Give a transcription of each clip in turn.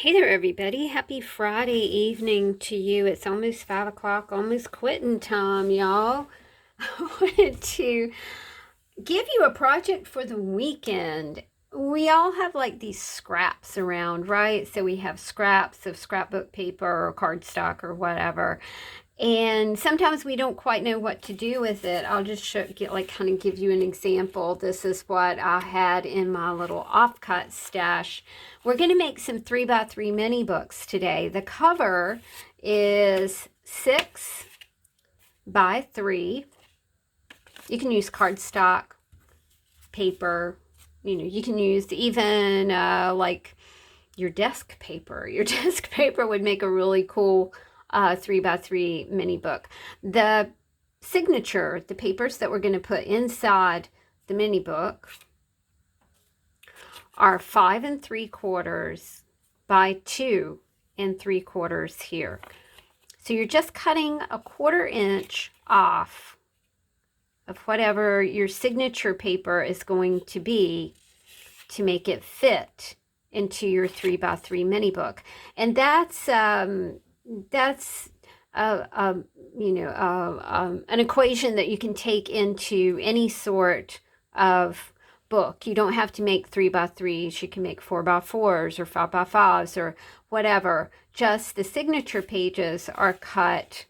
Hey there, everybody. Happy Friday evening to you. It's almost 5 o'clock, almost quitting time, y'all. I wanted to give you a project for the weekend. We all have like these scraps around, right? So we have scraps of scrapbook paper or cardstock or whatever. And sometimes we don't quite know what to do with it. I'll just kind of give you an example. This is what I had in my little offcut stash. We're going to make some 3x3 mini books today. The cover is 6x3. You can use cardstock, paper, you can use even like your desk paper. Your desk paper would make a really cool 3x3 mini book. The signature, the papers that we're going to put inside the mini book are 5 3/4 by 2 3/4 here. So you're just cutting a 1/4 inch off of whatever your signature paper is going to be to make it fit into your 3x3 mini book. And that's an equation that you can take into any sort of book. You don't have to make 3x3s. You can make 4x4s or 5x5s or whatever. Just the signature pages are cut.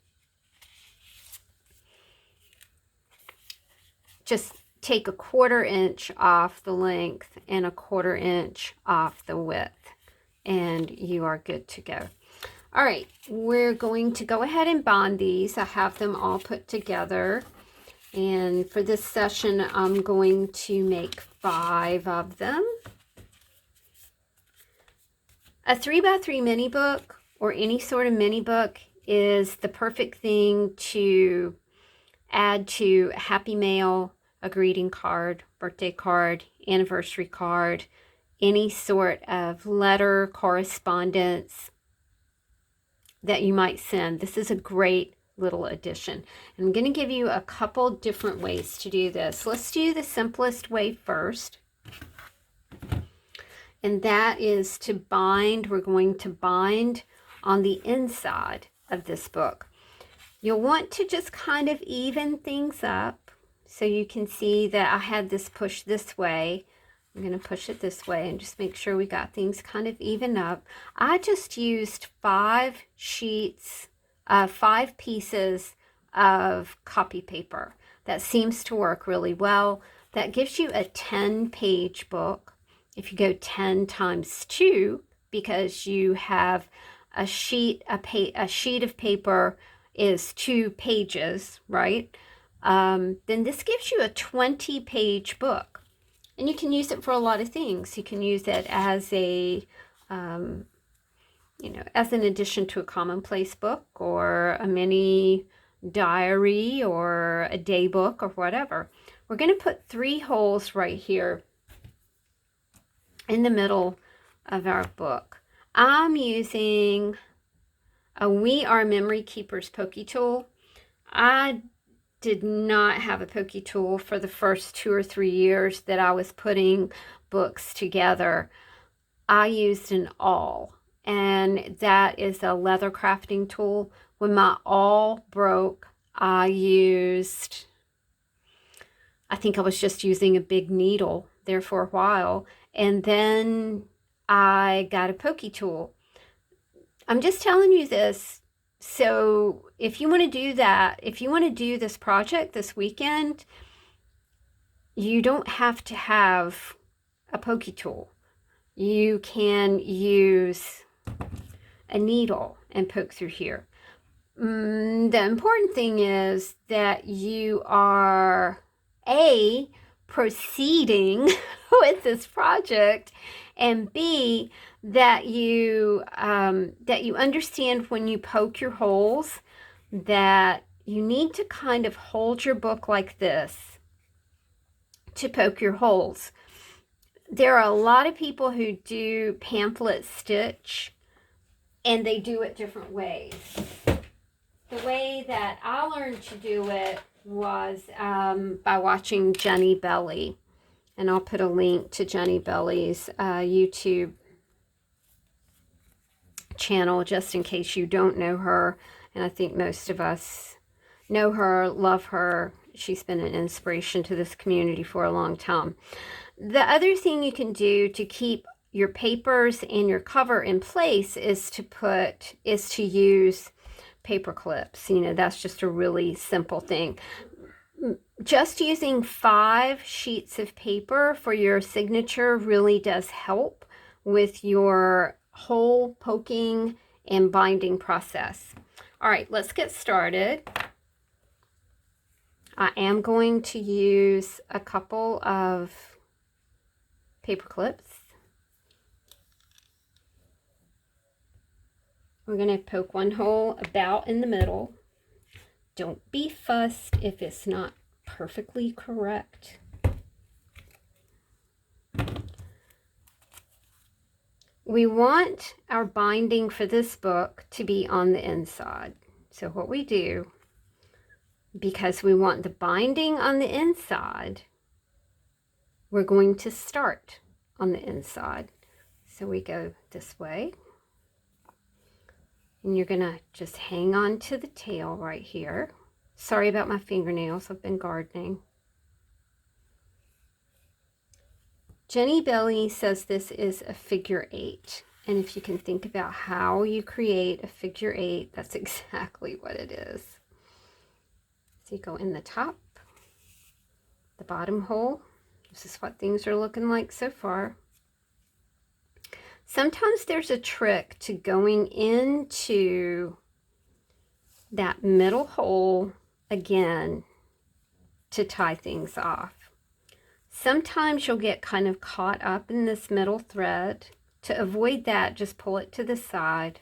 Just take a 1/4 inch off the length and a 1/4 inch off the width, and you are good to go. All right, we're going to go ahead and bond these. I have them all put together, and for this session I'm going to make 5 of them. A 3x3 mini book or any sort of mini book is the perfect thing to add to a happy mail, a greeting card, birthday card, anniversary card, any sort of letter, correspondence that you might send. This is a great little addition. I'm going to give you a couple different ways to do this. Let's do the simplest way first. And that is to bind. We're going to bind on the inside of this book. You'll want to just kind of even things up. So you can see that I had this pushed this way. I'm going to push it this way and just make sure we got things kind of even up. I just used 5 sheets, 5 pieces of copy paper. That seems to work really well. That gives you a 10-page book. If you go 10 times 2, because you have a sheet of paper is 2 pages, right? Then this gives you a 20-page book. And you can use it for a lot of things. You can use it as a, as an addition to a commonplace book or a mini diary or a day book or whatever. We're going to put 3 holes right here in the middle of our book. I'm using a We Are Memory Keepers Pokey tool. I did not have a pokey tool for the first 2 or 3 years that I was putting books together. I used an awl, and that is a leather crafting tool. When my awl broke, I think I was just using a big needle there for a while, and then I got a pokey tool. I'm just telling you this. So if you want to do that, if you want to do this project this weekend, you don't have to have a pokey tool. You can use a needle and poke through here. The important thing is that you are A, proceeding with this project, and B, that you understand when you poke your holes that you need to kind of hold your book like this to poke your holes. There are a lot of people who do pamphlet stitch, and they do it different ways. The way that I learned to do it was by watching Jenny Belly. And I'll put a link to Jenny Belly's YouTube channel just in case you don't know her. And I think most of us know her, love her. She's been an inspiration to this community for a long time. The other thing you can do to keep your papers and your cover in place is to use paper clips. You know, that's just a really simple thing. Just using 5 sheets of paper for your signature really does help with your hole poking and binding process. All right, let's get started. I am going to use a couple of paper clips. We're going to poke one hole about in the middle. Don't be fussed if it's not perfectly correct. We want our binding for this book to be on the inside. So what we do, because we want the binding on the inside, we're going to start on the inside. So we go this way. And you're going to just hang on to the tail right here. Sorry about my fingernails. I've been gardening. Jenny Belly says this is a figure 8. And if you can think about how you create a figure 8, that's exactly what it is. So you go in the top, the bottom hole. This is what things are looking like so far. Sometimes there's a trick to going into that middle hole again to tie things off. Sometimes you'll get kind of caught up in this middle thread. To avoid that, just pull it to the side.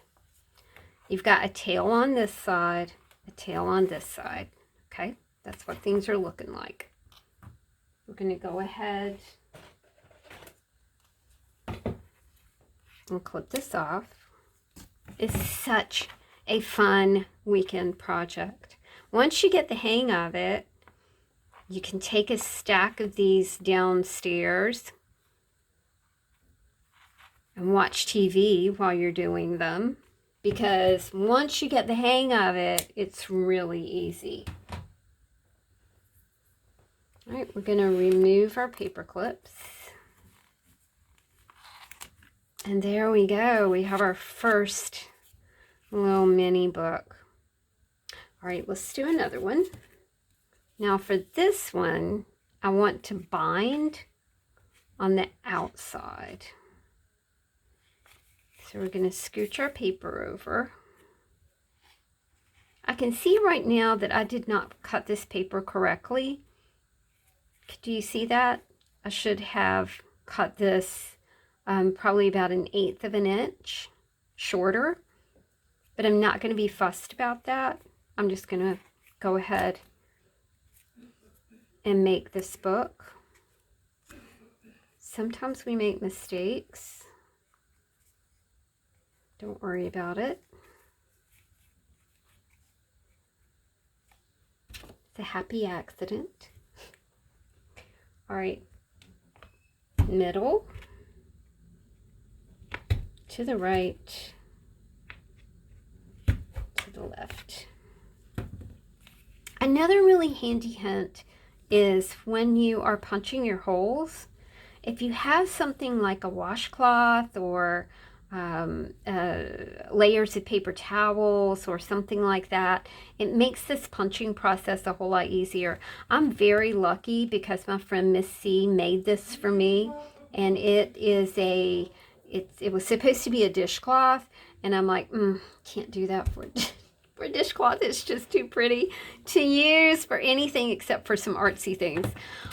You've got a tail on this side, a tail on this side. Okay, that's what things are looking like. We're going to go ahead and clip this off. It's such a fun weekend project. Once you get the hang of it, you can take a stack of these downstairs and watch TV while you're doing them, because once you get the hang of it, it's really easy. All right, we're going to remove our paper clips. And there we go. We have our first little mini book. All right, let's do another one. Now for this one, I want to bind on the outside. So we're going to scooch our paper over. I can see right now that I did not cut this paper correctly. Do you see that? I should have cut this probably about 1/8 of an inch shorter, but I'm not going to be fussed about that. I'm just going to go ahead and make this book. Sometimes we make mistakes. Don't worry about it. It's a happy accident. All right, middle, to the right, to the left. Another really handy hint is when you are punching your holes, if you have something like a washcloth or layers of paper towels or something like that, it makes this punching process a whole lot easier. I'm very lucky because my friend Miss C made this for me, and it was supposed to be a dishcloth, and I'm like, can't do that for a dishcloth. It's just too pretty to use for anything except for some artsy things.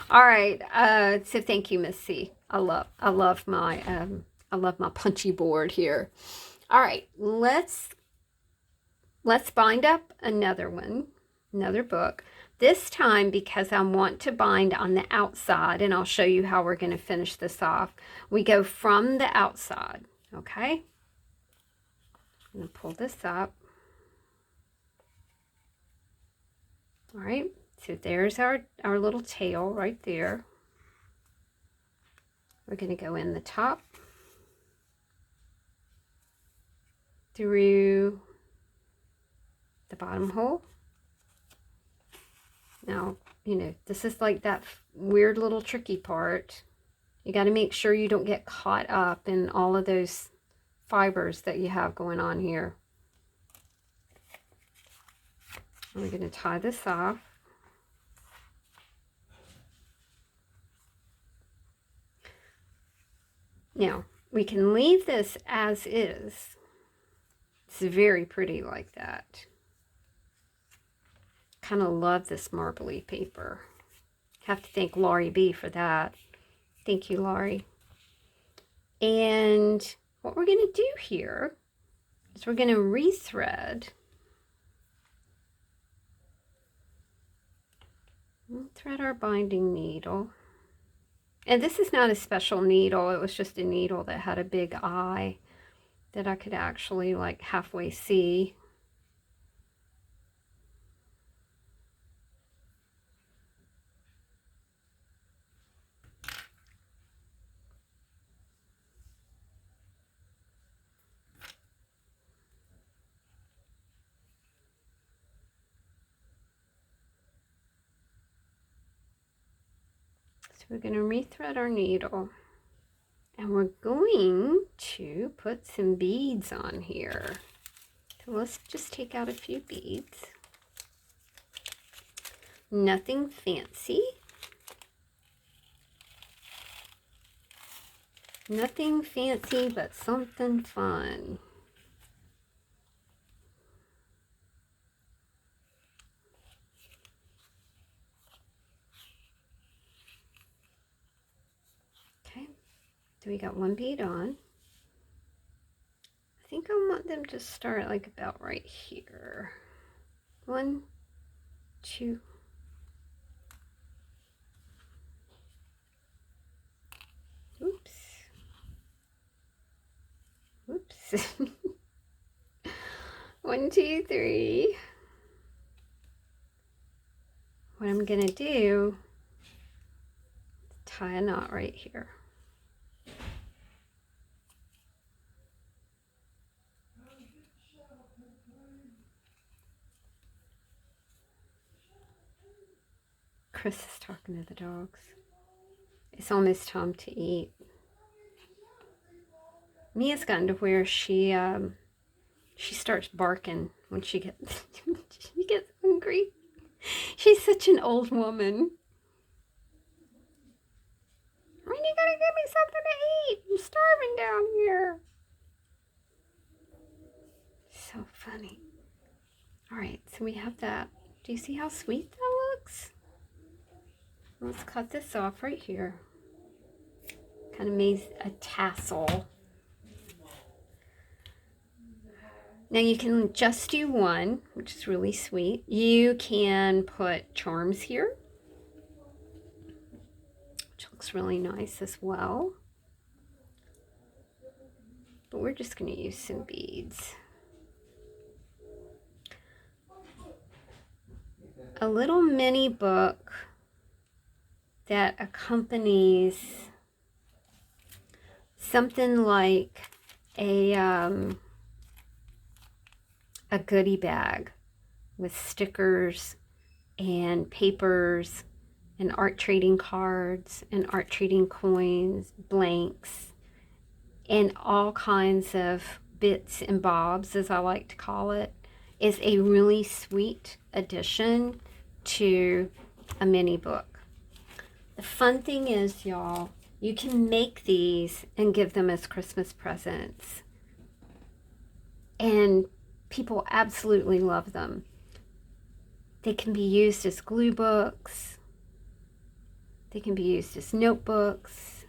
All right, so thank you, Miss C. I love my punchy board here. All right, let's bind up another one, another book. This time, because I want to bind on the outside, and I'll show you how we're going to finish this off. We go from the outside, okay? I'm going to pull this up. All right, so there's our little tail right there. We're going to go in the top, through the bottom hole. Now, you know, this is like that weird little tricky part. You got to make sure you don't get caught up in all of those fibers that you have going on here. And we're going to tie this off. Now, we can leave this as is. It's very pretty like that. Kind of love this marbly paper. Have to thank Laurie B for that. Thank you, Laurie. And what we're going to do here is we're going to rethread. We'll thread our binding needle. And this is not a special needle. It was just a needle that had a big eye that I could actually like halfway see. So we're going to rethread our needle. And we're going to put some beads on here. So let's just take out a few beads. Nothing fancy. Nothing fancy, but something fun. Okay, so we got one bead on. I think I want them to start like about right here. 1, 2. Oops. Whoops. 1, 2, 3. What I'm gonna do is tie a knot right here. Chris is talking to the dogs. It's almost time to eat. Mia's gotten to where she starts barking when she gets hungry. She's such an old woman. When are you gonna give me something to eat? I'm starving down here. So funny. All right, so we have that. Do you see how sweet that looks? Let's cut this off right here. Kind of made a tassel. Now you can just do one, which is really sweet. You can put charms here, which looks really nice as well. But we're just going to use some beads. A little mini book that accompanies something like a goodie bag with stickers and papers and art trading cards and art trading coins, blanks, and all kinds of bits and bobs, as I like to call it, is a really sweet addition to a mini book. The fun thing is, y'all, you can make these and give them as Christmas presents. And people absolutely love them. They can be used as glue books. They can be used as notebooks.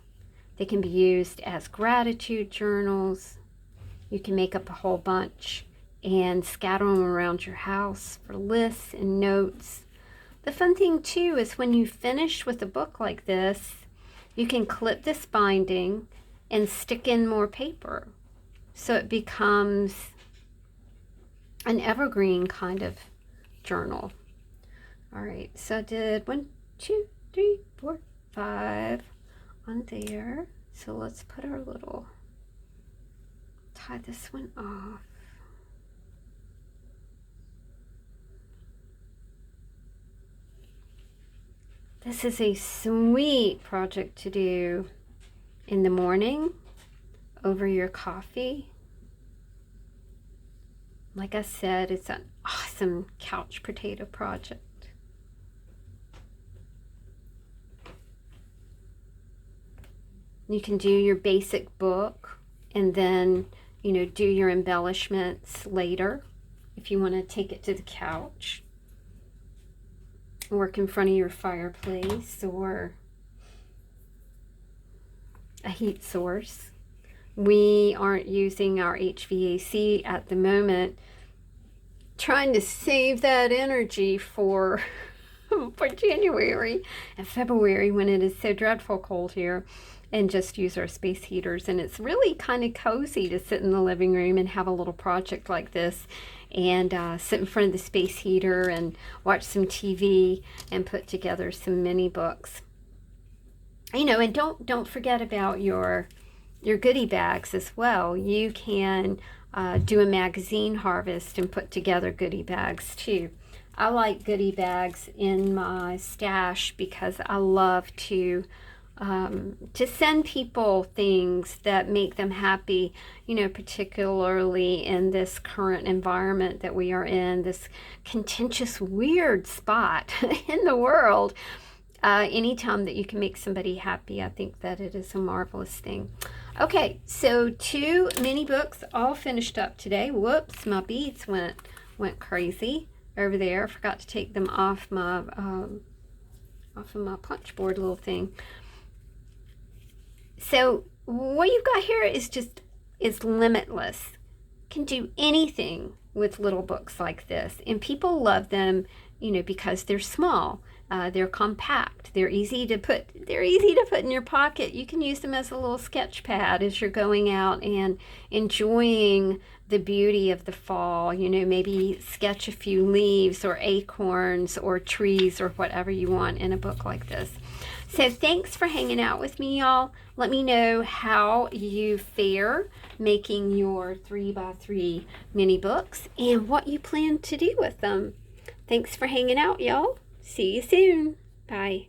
They can be used as gratitude journals. You can make up a whole bunch and scatter them around your house for lists and notes. The fun thing too is when you finish with a book like this, you can clip this binding and stick in more paper. So it becomes an evergreen kind of journal. All right, so I did 1, 2, 3, 4, 5 on there. So let's put our little, tie this one off. This is a sweet project to do in the morning over your coffee. Like I said, it's an awesome couch potato project. You can do your basic book and then, do your embellishments later if you want to take it to the couch. Work in front of your fireplace or a heat source. We aren't using our HVAC at the moment, trying to save that energy for January and February when it is so dreadful cold here, and just use our space heaters. And it's really kind of cozy to sit in the living room and have a little project like this and sit in front of the space heater and watch some TV and put together some mini books. And don't forget about your goodie bags as well. You can do a magazine harvest and put together goodie bags too. I like goodie bags in my stash because I love to send people things that make them happy, particularly in this current environment that we are in, this contentious, weird spot in the world. Anytime that you can make somebody happy, I think that it is a marvelous thing. Okay, so 2 mini books all finished up today. Whoops, my beads went crazy over there. I forgot to take them off my of my punch board little thing. So what you've got here is limitless. Can do anything with little books like this, and people love them, because they're small, they're compact, they're easy to put in your pocket. You can use them as a little sketch pad as you're going out and enjoying the beauty of the fall. Maybe sketch a few leaves or acorns or trees or whatever you want in a book like this. So thanks for hanging out with me, y'all. Let me know how you fare making your 3x3 mini books and what you plan to do with them. Thanks for hanging out, y'all. See you soon. Bye.